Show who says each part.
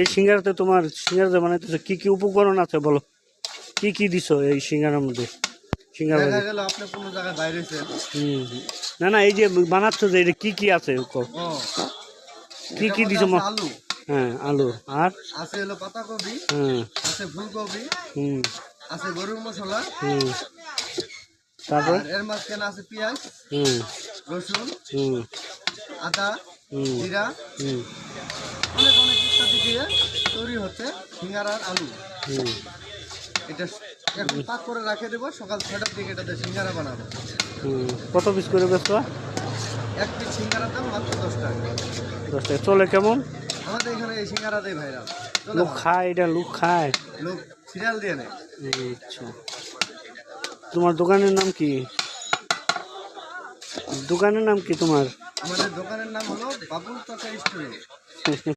Speaker 1: এই সিঙ্গারাতে তোমার সিঙ্গারাতে বানাইতেছো কি কি উপকরণ আছে বলো, কি কি দিছো এই সিঙ্গারার মধ্যে? সিঙ্গারা
Speaker 2: আপনি কোনো জায়গায় বাইরে
Speaker 1: না না, এই যে বানাচ্ছ যে এটা কি কি আছে কি কি দিছো?
Speaker 2: আলু,
Speaker 1: হ্যাঁ আলু, আর
Speaker 2: আছে হলো পাতাকপি, আছে ফুলকপি, আছে গরুর মশলা,
Speaker 1: তারপর
Speaker 2: এর মাঝখানে আছে পেঁয়াজ, রসুন, আদা, জিরা, অনেক অনেক ইত্যাদি দিয়ে তৈরি হচ্ছে সিঙ্গারার আলু। এটা এখন পাক করে রাখে দেবো, সকাল 6টার দিকে এটাতে সিঙ্গারা বানাবো।
Speaker 1: কত পিস করে বেচবা?
Speaker 2: এক পিস সিঙ্গারার দাম মাত্র 10 টাকা।
Speaker 1: 10 টাকা চলে কেমন?
Speaker 2: আমাদের এখানে এই সিঙ্গারা দেয় ভাইরা,
Speaker 1: লোক খায়, এটা লোক খায়,
Speaker 2: লোক সিরিয়াল দিয়ে নেয়।
Speaker 1: আচ্ছা, তোমার দোকানের নাম কি? দোকানের নাম কি তোমার?
Speaker 2: আমাদের দোকানের নাম হলো বাবুল চাচা রেস্টুরেন্ট।